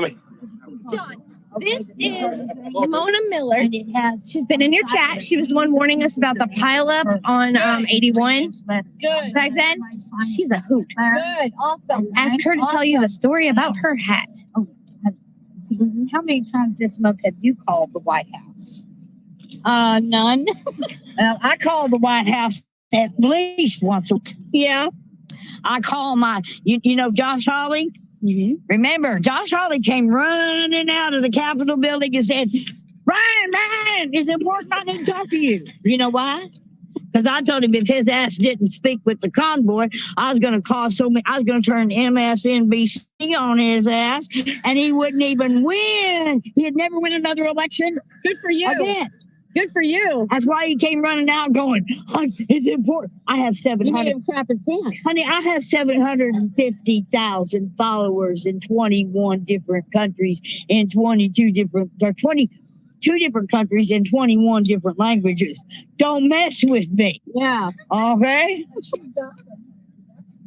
exactly. John, this is Mona Miller. She's been in your chat. She was the one warning us about the pileup on 81. Good. Back then, she's a hoot. Good. Awesome. Ask her to tell you the story about her hat. How many times this month have you called the White House? None. Well, I call the White House at least once a week. Yeah. I call you know Josh Hawley? Mm-hmm. Remember, Josh Hawley came running out of the Capitol building and said, Ryan, it's important I need to talk to you. You know why? Because I told him if his ass didn't speak with the convoy, I was going to turn MSNBC on his ass, and he wouldn't even win. He'd never win another election. Good for you. Again. Good for you. That's why he came running out going, it's important. I have 700. You made him crap his pants. Honey, I have 750,000 followers in 21 different countries in 22 different countries in 21 different languages. Don't mess with me. Yeah. Okay?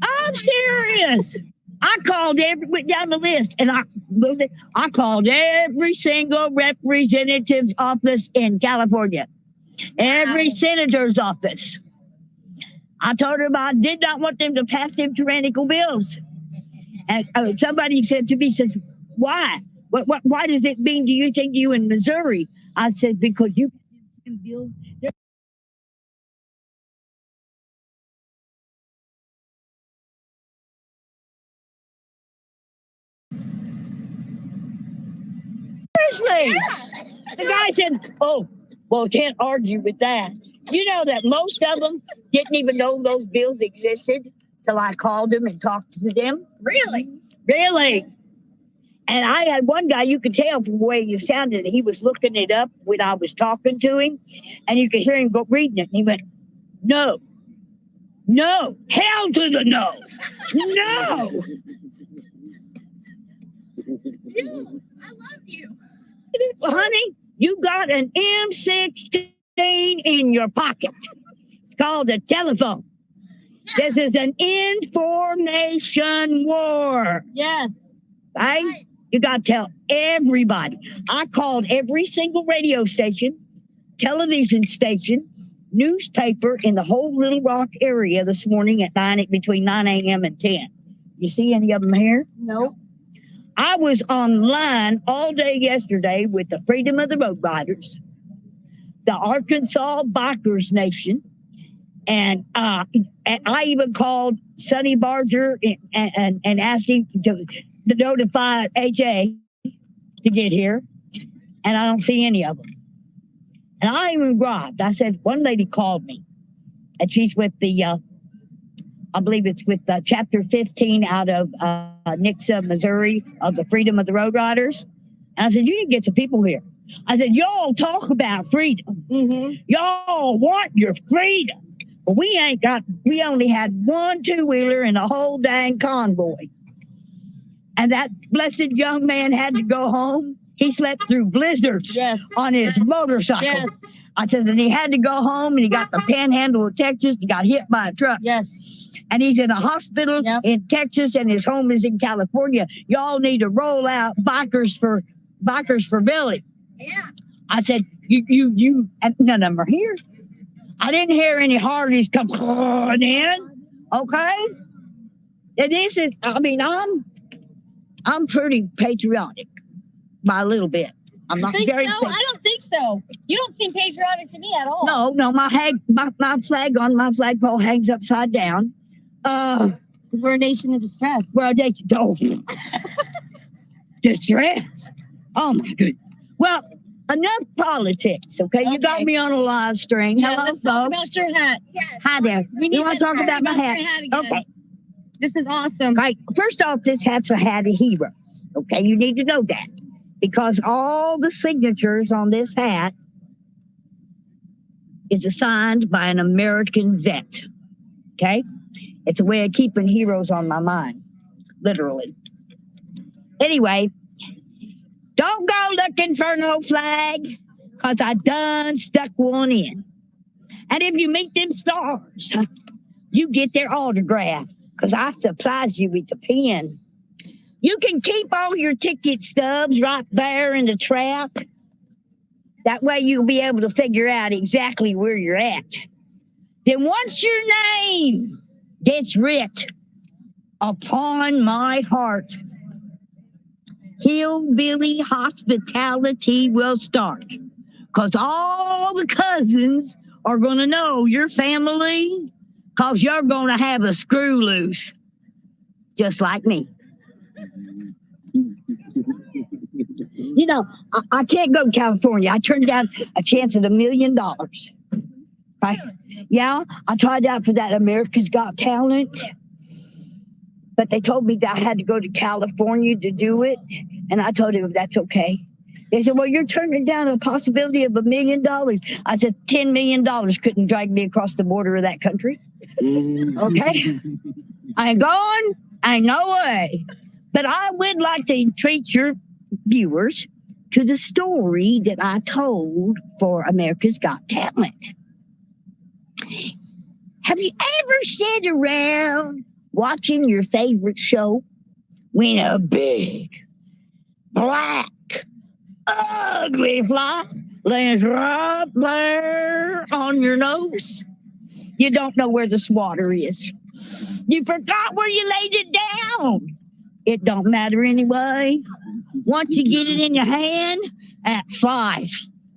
I'm serious. I went down the list, and I called every single representative's office in California, every senator's office. I told them I did not want them to pass them tyrannical bills. And somebody said to me, why? Why does it mean, do you think you in Missouri? I said, because you pass bills. Seriously. Yeah. The guy said, oh, well, can't argue with that. You know that most of them didn't even know those bills existed till I called them and talked to them. Really? Really. And I had one guy, you could tell from the way he sounded, he was looking it up when I was talking to him, and you could hear him go reading it. And he went, no, hell to the no, no. I love you. Well, honey, you got an M16 in your pocket. It's called a telephone. This is an information war. Yes. Right? You got to tell everybody. I called every single radio station, television station, newspaper in the whole Little Rock area this morning at between 9 a.m. and 10. You see any of them here? Nope. I was online all day yesterday with the Freedom of the Road Riders, the Arkansas Bikers Nation, and I even called Sonny Barger and asked him to notify HA to get here, and I don't see any of them. And I even grabbed. I said, one lady called me, and she's with the, I believe it's with Chapter 15 out of Nixa, Missouri, of the Freedom of the Road Riders. And I said, you need to get some people here. I said, y'all talk about freedom. Mm-hmm. Y'all want your freedom. But we only had one two-wheeler in the whole dang convoy. And that blessed young man had to go home. He slept through blizzards on his motorcycle. Yes. I said, and he had to go home, and he got the panhandle of Texas. He got hit by a truck. Yes. And he's in a hospital in Texas, and his home is in California. Y'all need to roll out bikers for Billy. Yeah. I said, you, and none of them are here. I didn't hear any Harleys come in. Okay. And this is, I mean, I'm pretty patriotic by a little bit. I'm not very. So? I don't think so. You don't seem patriotic to me at all. No, my flag on my flagpole hangs upside down. Because we're a nation in distress. Well, they don't. Distress. Oh my goodness. Well, enough politics, okay? You got me on a live string. Yeah, hello, let's folks. talk about your hat. Yes. Hi there. You want to talk about my hat? Okay. This is awesome. Right. First off, this hat's a hat of heroes. Okay, you need to know that. Because all the signatures on this hat is assigned by an American vet. Okay? It's a way of keeping heroes on my mind, literally. Anyway, don't go looking for no flag, because I done stuck one in. And if you meet them stars, you get their autograph, because I supplied you with the pen. You can keep all your ticket stubs right there in the trap. That way you'll be able to figure out exactly where you're at. Then once your name gets writ upon my heart, hillbilly hospitality will start. Because all the cousins are going to know your family, because you're going to have a screw loose, just like me. You know, I can't go to California. I turned down a chance at $1 million. Right? Yeah, I tried out for that America's Got Talent, but they told me that I had to go to California to do it, and I told them that's okay. They said, well, you're turning down a possibility of $1 million. I said, $10 million couldn't drag me across the border of that country. Okay? I ain't going. Ain't no way. But I would like to treat your viewers to the story that I told for America's Got Talent. Have you ever sat around watching your favorite show when a big, black, ugly fly lands right there on your nose? You don't know where the swatter is. You forgot where you laid it down. It don't matter anyway. Once you get it in your hand, at 5,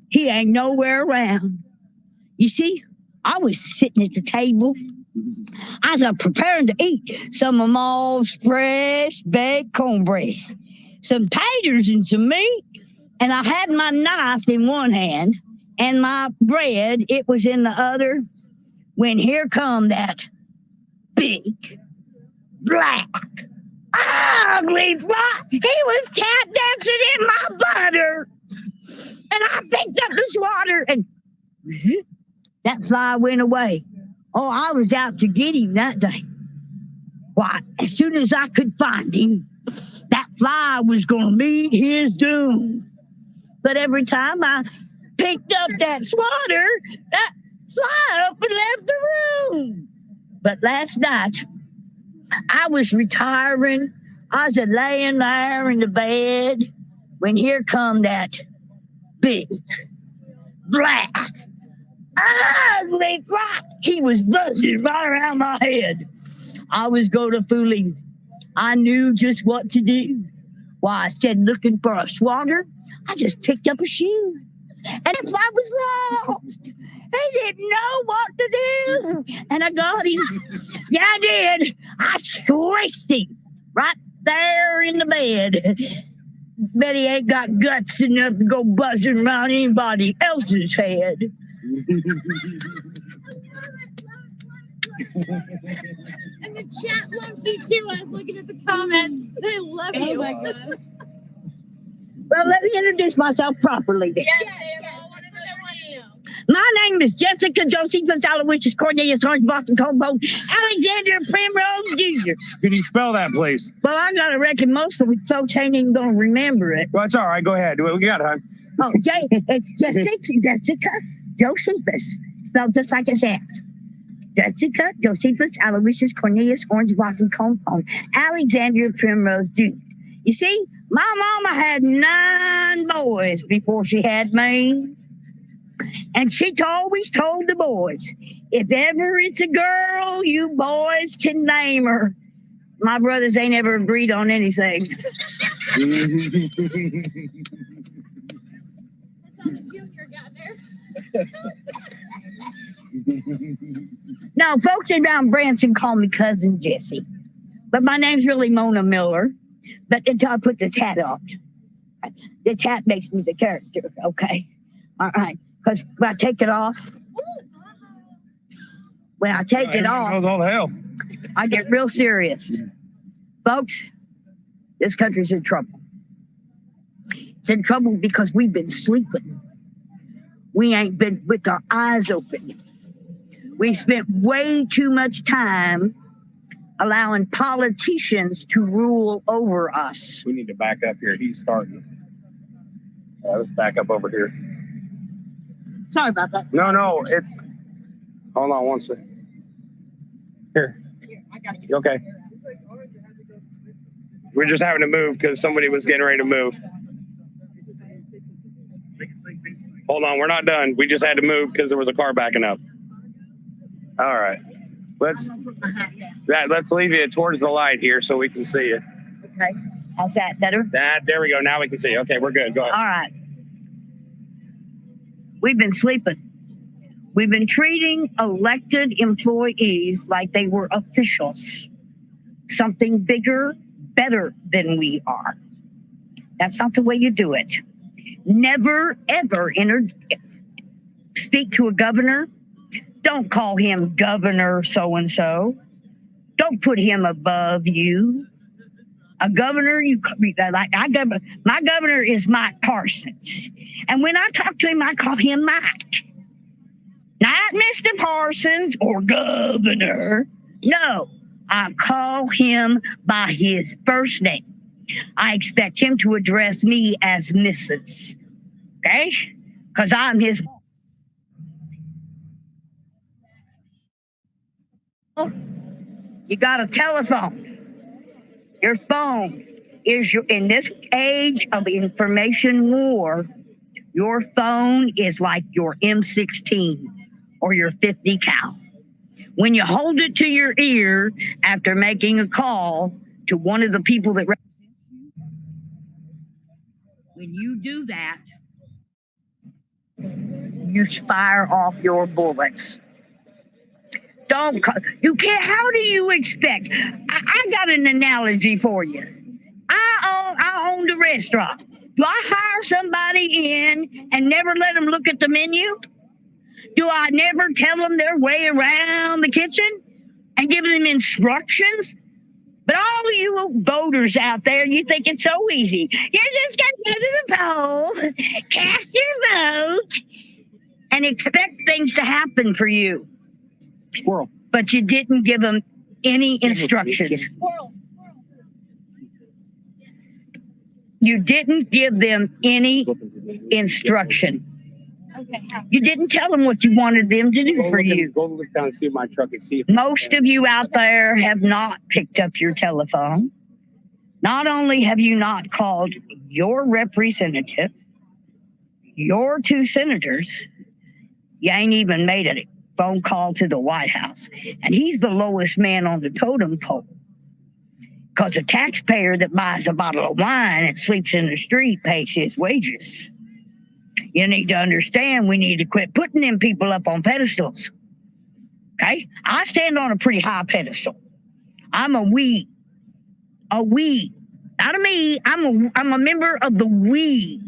he ain't nowhere around. You see, I was sitting at the table. I was preparing to eat some of Ma's fresh baked cornbread, some taters and some meat, and I had my knife in one hand and my bread, it was in the other, when here come that big, black, ugly fly. He was tap dancing in my butter. And I picked up the swatter and that fly went away. Oh, I was out to get him that day. Why, as soon as I could find him, that fly was going to meet his doom. But every time I picked up that swatter, that fly up and left the room. But last night, I was retiring. I was laying there in the bed when here come that big, black, ugly fly. He was buzzing right around my head. I was going to fool him. I knew just what to do. Why, instead of looking for a swatter, I just picked up a shoe. And the fly was lost. He didn't know what to do. And I got him. Yeah, I did. I squished him right there in the bed. Bet he ain't got guts enough to go buzzing around anybody else's head. And the chat loves you too. I was looking at the comments. They love you. Oh my gosh. Well, let me introduce myself properly then. Yes. My name is Jessica Josephus Aloysius Cornelius Orange Boston Colbone Alexander Primrose Jr. Can you spell that, please? Well, I gotta reckon most of the folks ain't even gonna remember it. Well, it's all right. Go ahead. We got time. Oh, it's Jessica Josephus, spelled just like it sounds. Jessica Josephus Aloysius Cornelius Orange Blossom Compound Alexander Primrose Jr. You see, my mama had 9 boys before she had me. And she always told the boys, if ever it's a girl, you boys can name her. My brothers ain't ever agreed on anything. That's how the junior got there. Now, folks around Branson call me Cousin Jessie. But my name's really Mona Miller. But until I put this hat on. This hat makes me the character, okay? All right. Because when I take it off, Goes all to hell. I get real serious. Folks, this country's in trouble. It's in trouble because we've been sleeping. We ain't been with our eyes open. We spent way too much time allowing politicians to rule over us. We need to back up here. He's starting. Let's back up over here. Sorry about that. No, it's... Hold on one second. Here. I gotta get You okay? We're just having to move because somebody was getting ready to move. Hold on, we're not done. We just had to move because there was a car backing up. All right. Let's leave you towards the light here so we can see you. Okay. How's that better? There we go. Now we can see. Okay, we're good. Go ahead. All right. We've been sleeping. We've been treating elected employees like they were officials. Something bigger, better than we are. That's not the way you do it. Never, ever speak to a governor. Don't call him Governor so-and-so. Don't put him above you. A governor, my governor is Mike Parsons. And when I talk to him, I call him Mike. Not Mr. Parsons or Governor. No, I call him by his first name. I expect him to address me as Mrs. Okay? Because I'm his boss. You got a telephone. Your phone is in this age of information war, your phone is like your M16 or your 50 cal. When you hold it to your ear after making a call to one of the people that represent you, when you do that, you fire off your bullets. You can't. How do you expect? I got an analogy for you. I owned a restaurant. Do I hire somebody in and never let them look at the menu? Do I never tell them their way around the kitchen and give them instructions? But all of you voters out there, you think it's so easy. You're just going to go to the poll, cast your vote, and expect things to happen for you. Squirrel. But you didn't give them any instructions. You didn't give them any instruction. You didn't tell them what you wanted them to do for you. Go look down and see my truck and see. Most of you out there have not picked up your telephone. Not only have you not called your representative, your 2 senators, you ain't even made a phone call to the White House. And he's the lowest man on the totem pole. Because a taxpayer that buys a bottle of wine and sleeps in the street pays his wages. You need to understand we need to quit putting them people up on pedestals. Okay? I stand on a pretty high pedestal. I'm a we. A we. Not a me. I'm a member of the we.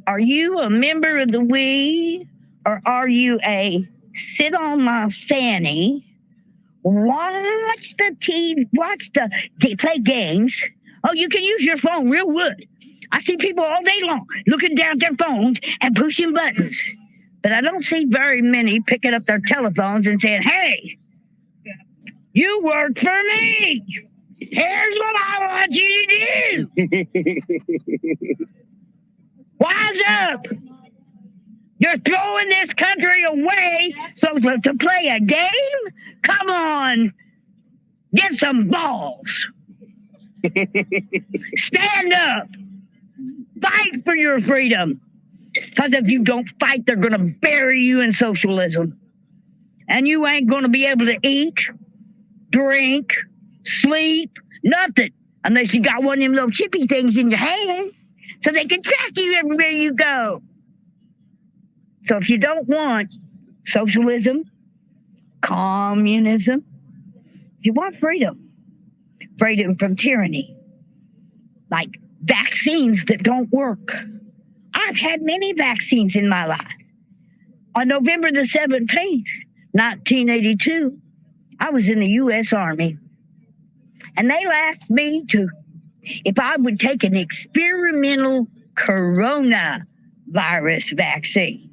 Are you a member of the we? Or are you a sit on my fanny, watch the TV, play games? Oh, you can use your phone real good. I see people all day long looking down at their phones and pushing buttons. But I don't see very many picking up their telephones and saying, hey, you work for me. Here's what I want you to do. Wise up. You're throwing this country away to play a game? Come on. Get some balls. Stand up. Fight for your freedom. Because if you don't fight, they're going to bury you in socialism. And you ain't going to be able to eat, drink, sleep, nothing. Unless you got one of them little chippy things in your hand so they can track you everywhere you go. So if you don't want socialism, communism, you want freedom. Freedom from tyranny. Like vaccines that don't work. I've had many vaccines in my life. On November the 17th, 1982, I was in the U.S. Army. And they asked me if I would take an experimental coronavirus vaccine.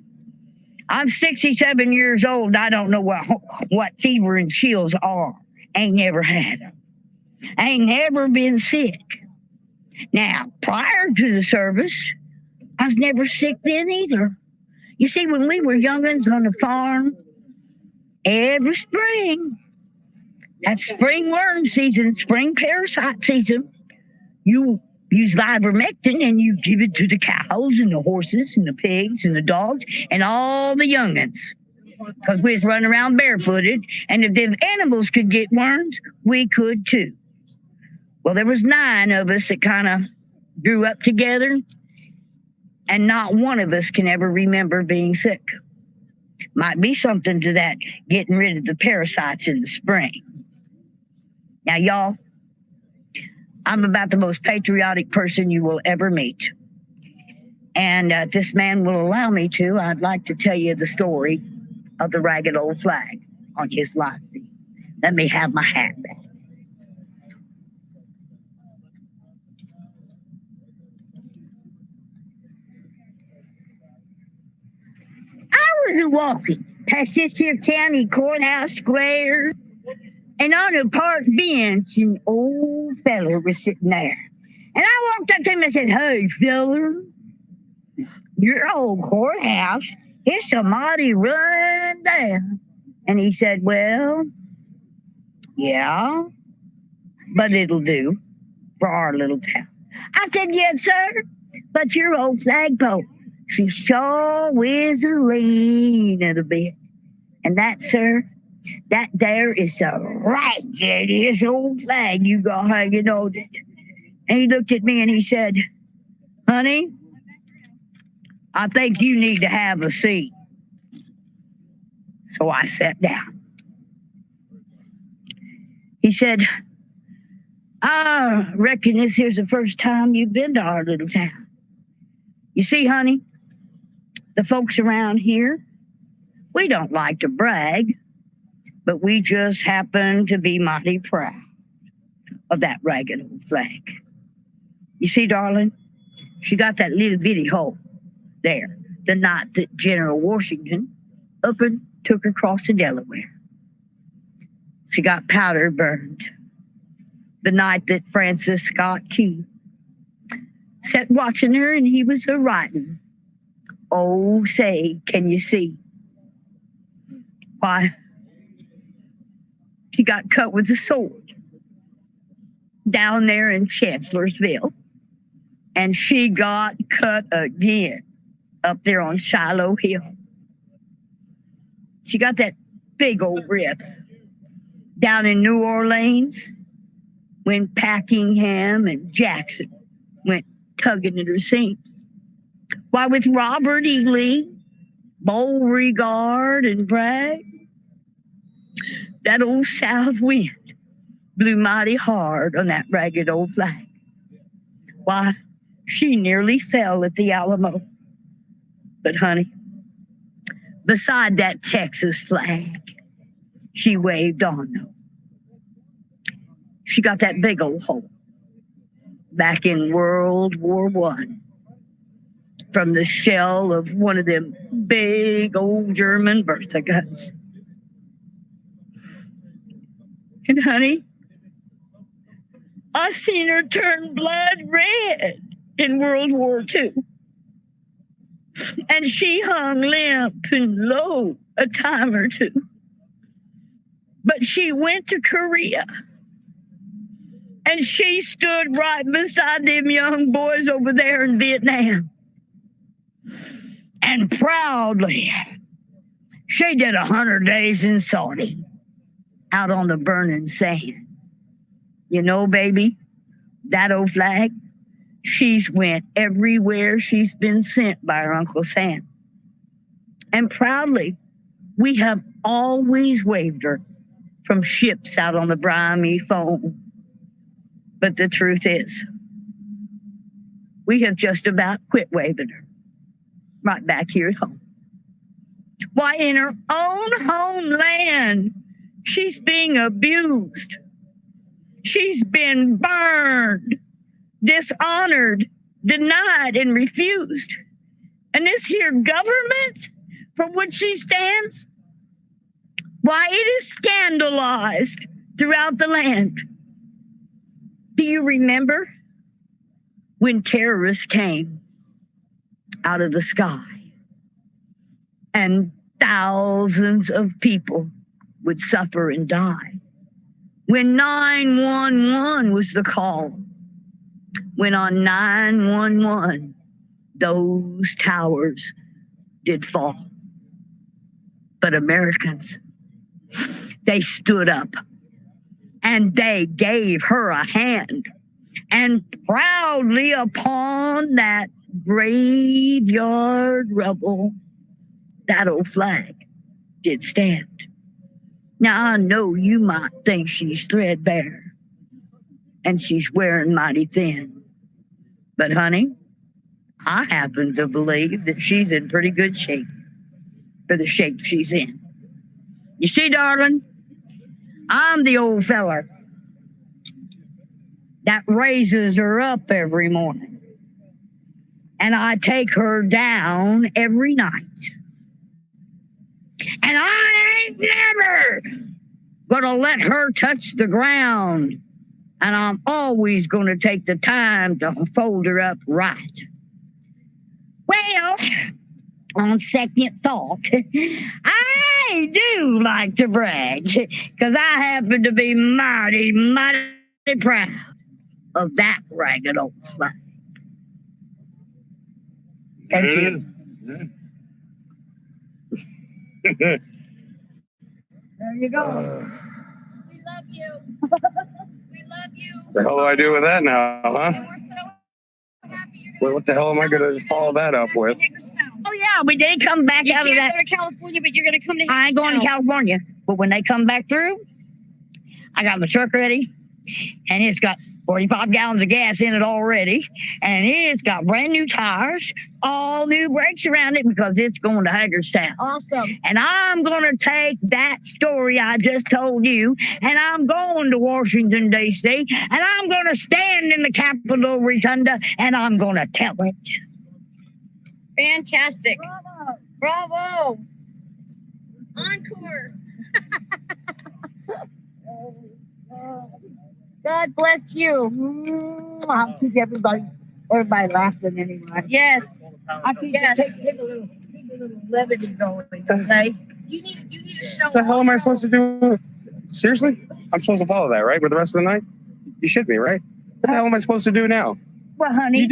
I'm 67 years old. I don't know what fever and chills are. Ain't never had them. Ain't never been sick. Now, prior to the service, I was never sick then either. You see, when we were young'uns on the farm, every spring, that's spring worm season, spring parasite season, you use ivermectin and you give it to the cows and the horses and the pigs and the dogs and all the young'uns. Because we was running around barefooted, and if the animals could get worms, we could too. Well, there was 9 of us that kind of grew up together, and not one of us can ever remember being sick. Might be something to that, getting rid of the parasites in the spring. Now, y'all, I'm about the most patriotic person you will ever meet. And if this man will allow me to, I'd like to tell you the story of the ragged old flag on his life. Let me have my hat back. I was walking past this here county courthouse square, and on a park bench, an old feller was sitting there. And I walked up to him and said, "Hey, feller, your old courthouse, it's a mighty run down." And he said, "Well, yeah, but it'll do for our little town." I said, "Yes, sir, but your old flagpole, she sure is a leaning a bit. And that, sir, that there is the raggediest old flag you got hanging on it." And he looked at me and he said, "Honey, I think you need to have a seat." So I sat down. He said, "I reckon this here's the first time you've been to our little town. You see, honey, the folks around here, we don't like to brag, but we just happen to be mighty proud of that ragged old flag. You see, darling, she got that little bitty hole there the night that General Washington up and took her across the Delaware. She got powder burned the night that Francis Scott Key sat watching her and he was a-writing, 'Oh, say, can you see?' Why, she got cut with a sword down there in Chancellorsville, and she got cut again up there on Shiloh Hill. She got that big old rip down in New Orleans when Packingham and Jackson went tugging at her seams. Why, with Robert E. Lee, Beauregard, and Bragg, that old south wind blew mighty hard on that ragged old flag. Why, she nearly fell at the Alamo. But honey, beside that Texas flag, she waved on though. She got that big old hole back in World War I from the shell of one of them big old German Bertha guns. And honey, I seen her turn blood red in World War II. And she hung limp and low a time or two. But she went to Korea. And she stood right beside them young boys over there in Vietnam. And proudly, she did 100 days in Saudi out on the burning sand. You know, baby, that old flag, she's went everywhere she's been sent by her Uncle Sam. And proudly, we have always waved her from ships out on the briny foam. But the truth is, we have just about quit waving her right back here at home. Why, in her own homeland, she's being abused. She's been burned, dishonored, denied, and refused. And this here government for which she stands, why, it is scandalized throughout the land. Do you remember when terrorists came out of the sky and thousands of people would suffer and die? When 911 was the call, when on 9/11, those towers did fall. But Americans, they stood up and they gave her a hand. And proudly upon that graveyard rubble, that old flag did stand. Now, I know you might think she's threadbare and she's wearing mighty thin. But, honey, I happen to believe that she's in pretty good shape for the shape she's in. You see, darling, I'm the old feller that raises her up every morning. And I take her down every night. And I ain't never gonna let her touch the ground. And I'm always gonna take the time to fold her up right. Well, on second thought, I do like to brag, because I happen to be mighty proud of that ragged old flag. Thank you. There you go. We love you. We love you. The hell do I do with that now, huh? And we're so happy you're Well, what the hell am I going to follow that up with? Oh, yeah, we did come back out of You that. can't go to California, but you're going to come to I ain't going to Hagerstown. California. But when they come back through, I got my truck ready. And it's got 45 gallons of gas in it already. And it's got brand new tires, all new brakes around it, because it's going to Hagerstown. Awesome. And I'm going to take that story I just told you, and I'm going to Washington, D.C., and I'm going to stand in the Capitol Rotunda, and I'm going to tell it. Fantastic. Bravo. Bravo. Encore. God bless you. I'll keep everybody laughing anyway. Yes. I keep Yes. keep a little levity going, okay? You need to show What the hell am I supposed to do? Seriously? I'm supposed to follow that, right? For the rest of the night? You should be, right? What the hell am I supposed to do now? Well, honey, You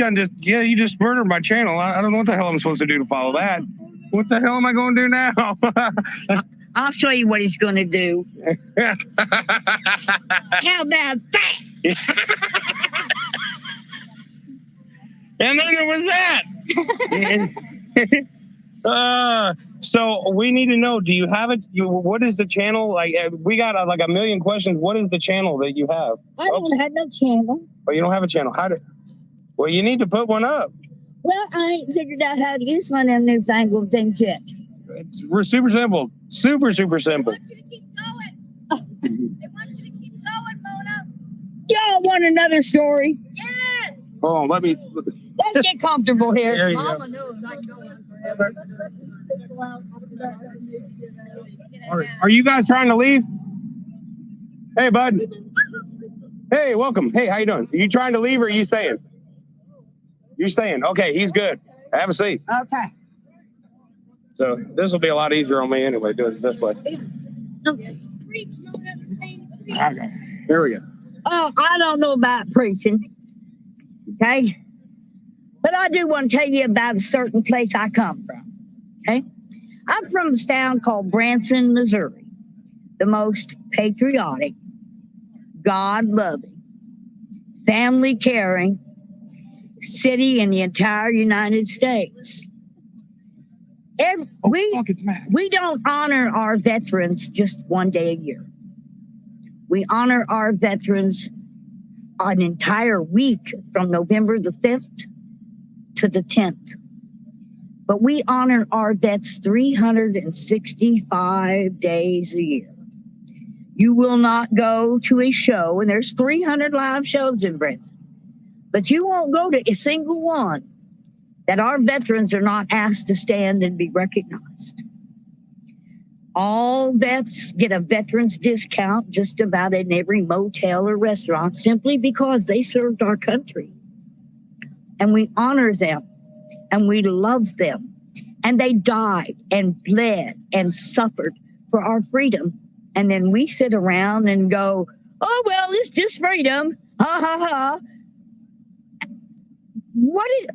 just murdered my channel. I don't know what the hell I'm supposed to do to follow that. What the hell am I going to do now? I'll show you what he's going to do. How about that? And then there was that. So we need to know, do you have it? What is the channel? Like, we got like a million questions. What is the channel that you have? I don't have no channel. Oh, you don't have a channel. Well, you need to put one up. Well, I ain't figured out how to use one of them newfangled things yet. We're super simple. Super simple. They want you to keep going. They want you to keep going, Mona. Y'all want another story? Yes. Hold on, let me. Let's get comfortable here. There you go. Mama knows I can go on forever. Are you guys trying to leave? Hey, bud. Hey, welcome. Hey, how you doing? Are you trying to leave or are you staying? You're staying. Okay, he's good. Have a seat. Okay. So this will be a lot easier on me anyway, doing it this way. Preach, Mona, the same preach. Okay, here we go. Oh, I don't know about preaching. Okay. But I do want to tell you about a certain place I come from. Okay. I'm from a town called Branson, Missouri, the most patriotic, God-loving, family-caring city in the entire United States. We don't honor our veterans just one day a year. We honor our veterans an entire week from November the 5th to the 10th. But we honor our vets 365 days a year. You will not go to a show, and there's 300 live shows in Branson, but you won't go to a single one that our veterans are not asked to stand and be recognized. All vets get a veterans discount just about in every motel or restaurant simply because they served our country. And we honor them and we love them. And they died and bled and suffered for our freedom. And then we sit around and go, oh, well, it's just freedom. Ha, ha, ha. What did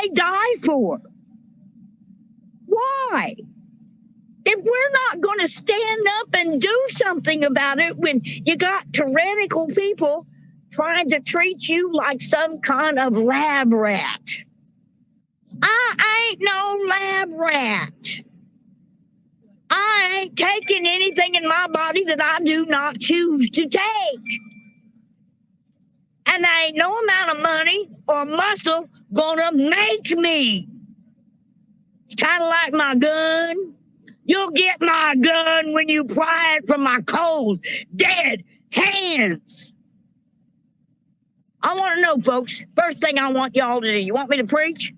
they die for? Why? If we're not going to stand up and do something about it when you got tyrannical people trying to treat you like some kind of lab rat. I ain't no lab rat. I ain't taking anything in my body that I do not choose to take. And there ain't no amount of money or muscle gonna make me. It's kind of like my gun. You'll get my gun when you pry it from my cold, dead hands. I want to know, folks, first thing I want y'all to do, you want me to preach?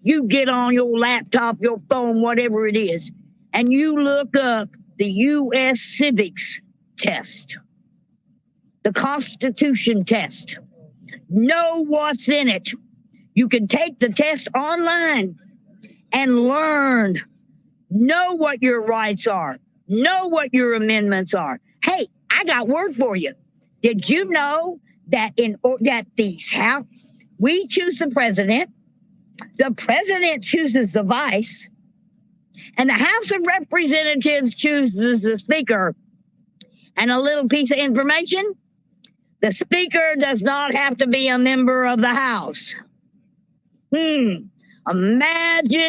You get on your laptop, your phone, whatever it is, and you look up the U.S. Civics test, the Constitution test. Know what's in it. You can take the test online and learn. Know what your rights are. Know what your amendments are. Hey, I got word for you. Did you know that we choose the president chooses the vice, and the House of Representatives chooses the speaker? And a little piece of information, the speaker does not have to be a member of the House. Imagine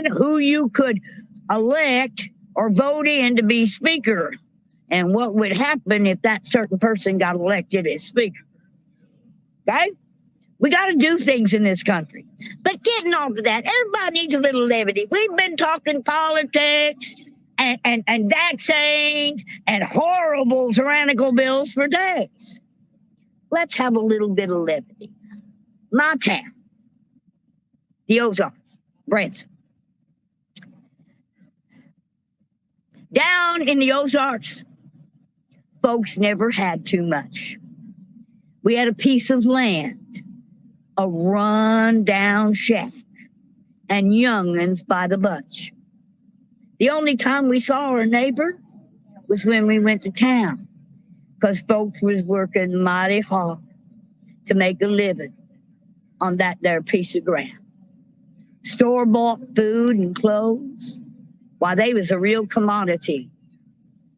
who you could elect or vote in to be speaker, and what would happen if that certain person got elected as speaker. Okay? We got to do things in this country. But getting on to that, everybody needs a little levity. We've been talking politics and vaccines and horrible tyrannical bills for days. Let's have a little bit of levity. My town, the Ozarks, Branson. Down in the Ozarks, folks never had too much. We had a piece of land, a run-down shack, and young'uns by the bunch. The only time we saw our neighbor was when we went to town, because folks was working mighty hard to make a living on that there piece of ground. Store-bought food and clothes, why, they was a real commodity.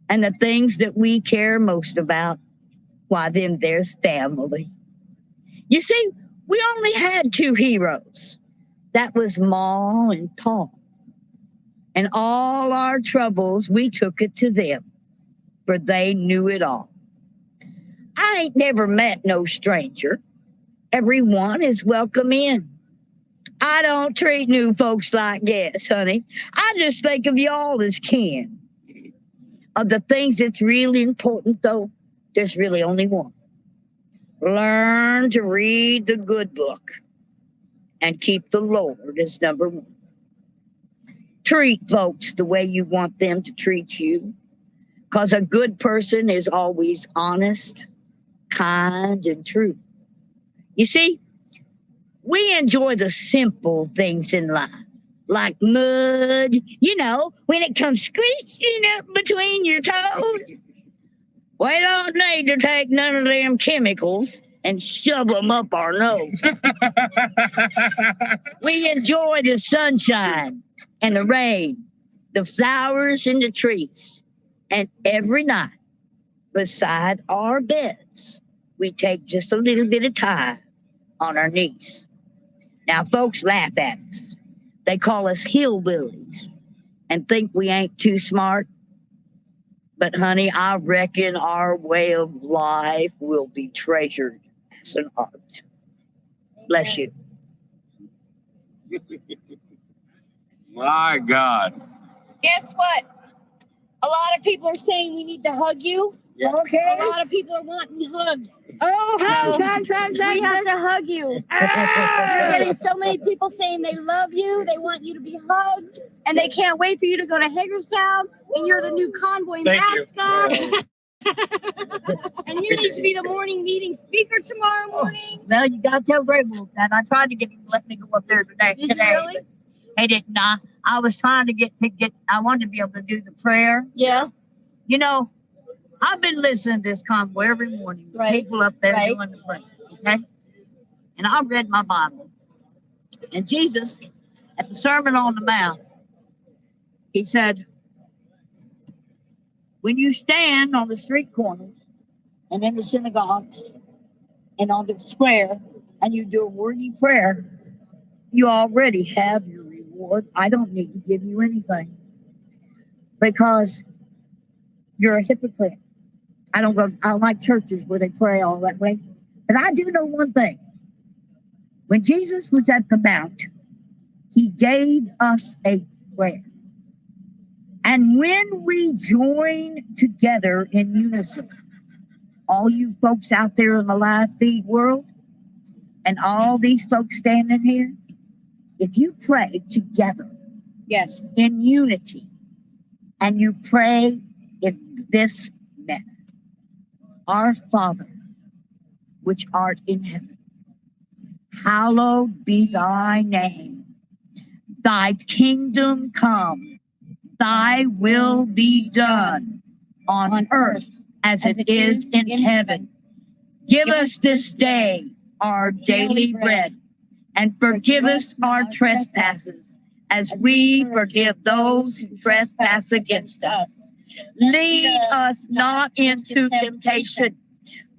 And the things that we care most about, why, then there's family. You see, we only had two heroes. That was Ma and Pa. And all our troubles, we took it to them, for they knew it all. I ain't never met no stranger. Everyone is welcome in. I don't treat new folks like guests, honey. I just think of y'all as kin. Of the things that's really important, though, there's really only one. Learn to read the good book and keep the Lord as number one. Treat folks the way you want them to treat you, because a good person is always honest, kind, and true. You see, we enjoy the simple things in life, like mud, you know, when it comes squishing up between your toes. We don't need to take none of them chemicals and shove them up our nose. We enjoy the sunshine and the rain, the flowers and the trees. And every night, beside our beds, we take just a little bit of time on our knees. Now, folks laugh at us. They call us hillbillies and think we ain't too smart. But, honey, I reckon our way of life will be treasured as an art. Bless you. My God. Guess what? A lot of people are saying we need to hug you. Yeah. Okay. A lot of people are wanting hugs. Oh, hugs. We have to hug you. We're getting so many people saying they love you, they want you to be hugged, and they can't wait for you to go to Hagerstown, and you're the new Convoy mascot. And you need to be the morning meeting speaker tomorrow morning. Well, you got to tell Grable that. I tried to get him to let me go up there today. Did you really? He didn't. I was trying to get. I wanted to be able to do the prayer. Yes. You know, I've been listening to this convoy every morning. Right. People up there Right. doing the prayer. Okay. And I read my Bible. And Jesus, at the Sermon on the Mount, he said, when you stand on the street corners and in the synagogues and on the square and you do a wordy prayer, you already have your reward. I don't need to give you anything because you're a hypocrite. I don't like churches where they pray all that way. But I do know one thing. When Jesus was at the Mount, he gave us a prayer. And when we join together in unison, all you folks out there in the live feed world and all these folks standing here, if you pray together, Yes, in unity, and you pray in this manner, our Father, which art in heaven, hallowed be thy name. Thy kingdom come, thy will be done on earth as it is in heaven. Give us this day our daily bread, and forgive us our trespasses as we forgive those who trespass against us. Lead us not into temptation,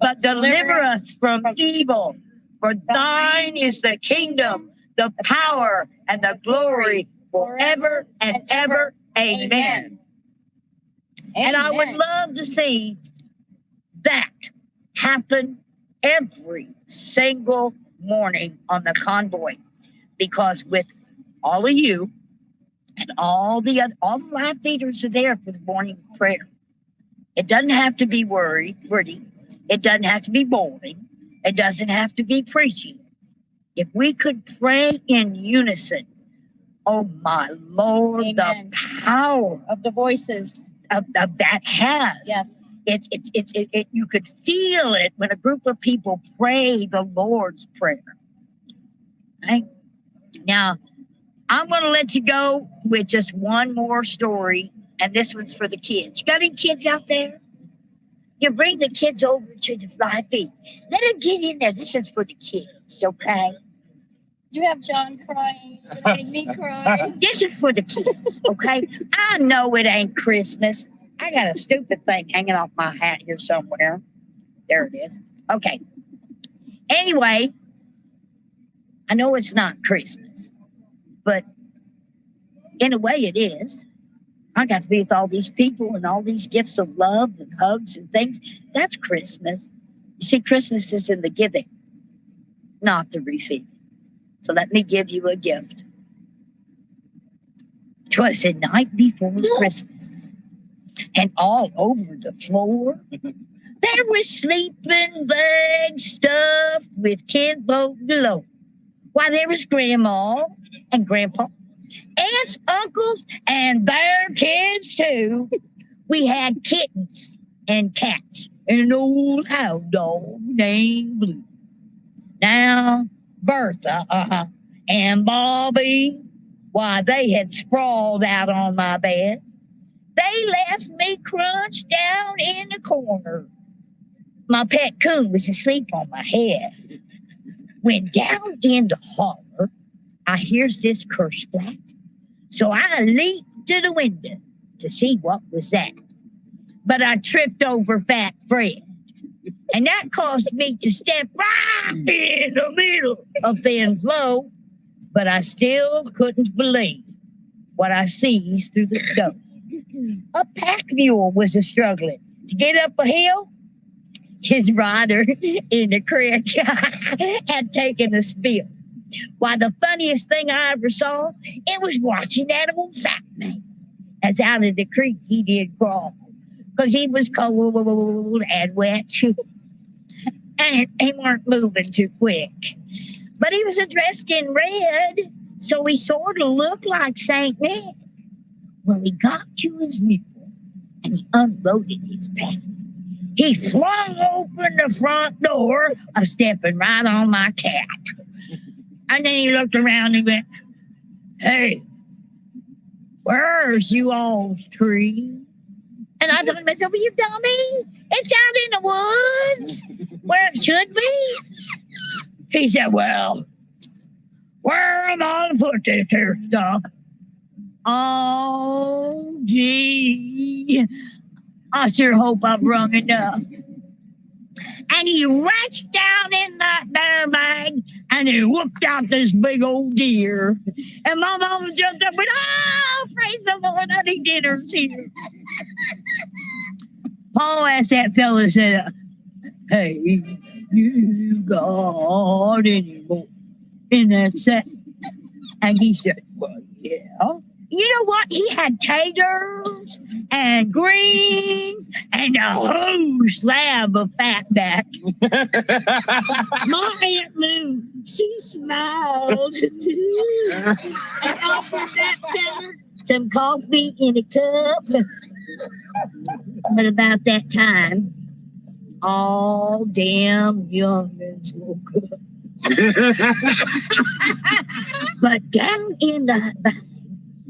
but deliver us from evil. For thine is the kingdom, the power, and the glory forever and ever. Amen. And I would love to see that happen every single morning on the Convoy, because with all of you and all the live leaders are there for the morning prayer. It doesn't have to be wordy. It doesn't have to be boring. It doesn't have to be preaching. If we could pray in unison, oh my Lord, Amen. The power of the voices of that has. Yes. It you could feel it when a group of people pray the Lord's Prayer. Right? Now, I'm going to let you go with just one more story, and this one's for the kids. You got any kids out there? You bring the kids over to the live feed. Let them get in there. This is for the kids, okay? You have John crying. You made me cry. This is for the kids, okay? I know it ain't Christmas. I got a stupid thing hanging off my hat here somewhere. There it is. Okay. Anyway, I know it's not Christmas, but in a way it is. I got to be with all these people and all these gifts of love and hugs and things. That's Christmas. You see, Christmas is in the giving, not the receiving. So let me give you a gift. 'Twas the night before Christmas, and all over the floor, there were sleeping bags stuffed with kinfolk below. Why, there was Grandma and Grandpa, aunts, uncles, and their kids too. We had kittens and cats and an old hound dog named Blue. Now, Bertha, and Bobby, why, they had sprawled out on my bed. They left me crunched down in the corner. My pet coon was asleep on my head. When down in the holler, I hears this curse flat. So I leaped to the window to see what was that. But I tripped over Fat Fred. And that caused me to step right in the middle of Thin Flo. But I still couldn't believe what I sees through the snow. A pack mule was struggling to get up a hill. His rider in the creek had taken a spill. Why, the funniest thing I ever saw, it was watching that old fat man. As out of the creek he did crawl, because he was cold and wet. And he weren't moving too quick. But he was dressed in red, so he sort of looked like St. Nick. Well, he got to his mule, and he unloaded his pack. He flung open the front door, stepping right on my cat. And then he looked around and went, "Hey, where's you all's tree?" And I told him, I said, "Well, you dummy, it's out in the woods where it should be." He said, "Well, Where am I to put this here stuff? Oh, gee. I sure hope I've rung enough. And he reached down in that there bag and he whooped out this big old deer. And my mama jumped up and went, oh, praise the Lord, honey, dinner's here. Paul asked that fella, said, hey, you got any more in that set? And he said, well, yeah. You know what? He had taters and greens and a whole slab of fatback. My Aunt Lou, she smiled and offered that fella some coffee in a cup. But about that time, all damn youngins woke up. But down in the bag,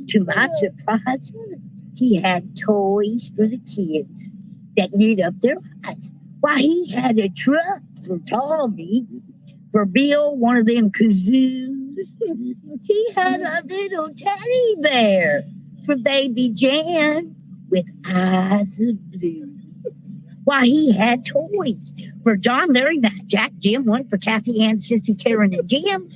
to my surprise, he had toys for the kids that lit up their eyes. Why, he had a truck for Tommy, for Bill, one of them kazoos. He had a little teddy bear for baby Jan with eyes of blue. Why, he had toys for John, Larry, Matt, Jack, Jim, one for Kathy, Ann, Sissy, Karen, and Jim.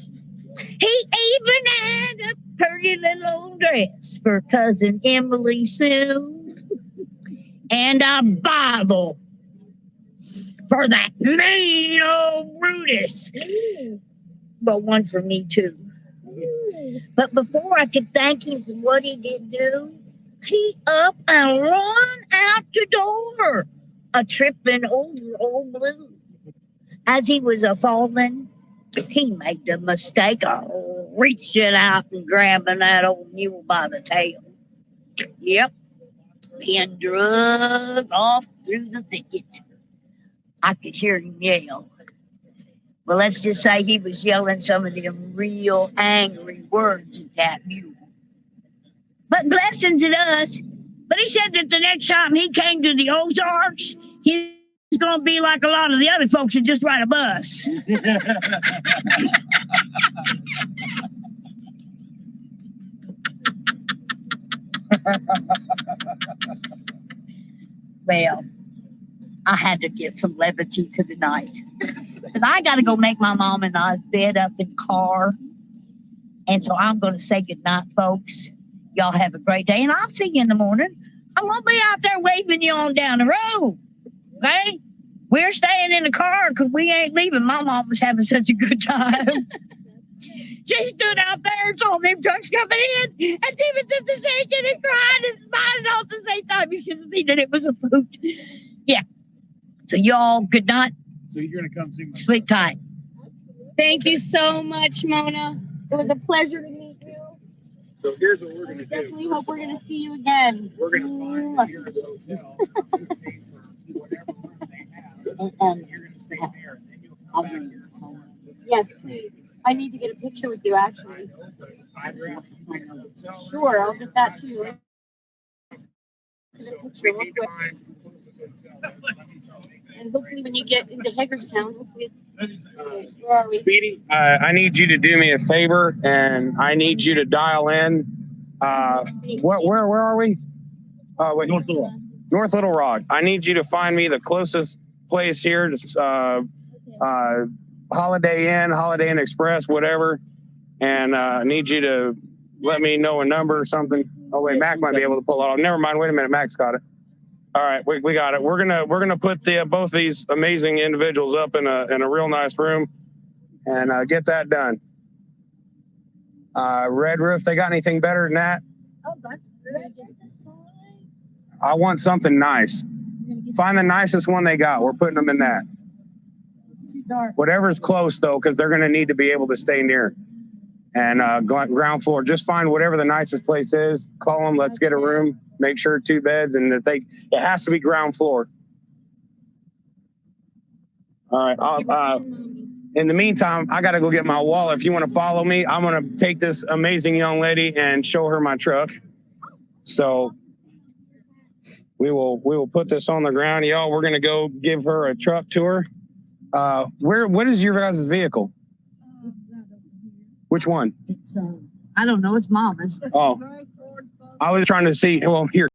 He even had a pretty little old dress for cousin Emily Sue and a Bible for that mean old Brutus. Well, one for me too. But before I could thank him for what he did do, he up and run out the door, a tripping over old Blue. As he was a falling, he made the mistake of reaching out and grabbing that old mule by the tail. Yep, being dragged off through the thicket. I could hear him yell. Well, let's just say he was yelling some of them real angry words at that mule. But blessings at us. But he said that the next time he came to the Ozarks, he's going to be like a lot of the other folks and just ride a bus. Well, I had to give some levity to the night. But I got to go make my mom and I's bed up in the car. And so I'm going to say goodnight, folks. Y'all have a great day, and I'll see you in the morning. I'm going to be out there waving you on down the road. Okay? We're staying in the car because we ain't leaving. My mom was having such a good time. She stood out there and saw them trucks coming in, and Steven did the shaking and crying and smiling all at the same time. You should have seen that it was a boot. Yeah. So y'all, good night. So you're going to come see my Sleep tight. Thank you so much, Mona. It was a pleasure to meet you. So here's what we're going to Definitely do. hope we're going to see you again. We're going to find here a hotel. Just pay for whatever room they have. You're going to stay there, and then you'll come back here. Yes, please. I need to get a picture with you, actually. I'd rather you pick a hotel. Sure, I'll get that too. So we need to find the closest hotel. And hopefully when you get into Hagerstown, hopefully where are we? Speedy, I need you to do me a favor, and I need you to dial in. Where are we? Wait. North Little Rock. I need you to find me the closest place here to Holiday Inn Express, whatever. And I need you to let me know a number or something. Oh wait, Mac might be able to pull it off. Never mind. Wait a minute, Mac's got it. All right, we got it. We're gonna put both these amazing individuals up in a real nice room, and get that done. Red Roof, they got anything better than that? Oh, that's good. I want something nice. Find the nicest one they got. We're putting them in that. It's too dark. Whatever's close though, because they're gonna need to be able to stay near. And ground floor, just find whatever the nicest place is. Call them. Let's get a room. Make sure 2 beds, and that it has to be ground floor. All right. In the meantime, I got to go get my wallet. If you want to follow me, I'm going to take this amazing young lady and show her my truck. So we will put this on the ground, y'all. We're going to go give her a truck tour. What is your guys' vehicle? Which one? It's I don't know. It's Mama's. Oh, I was trying to see. Well, here.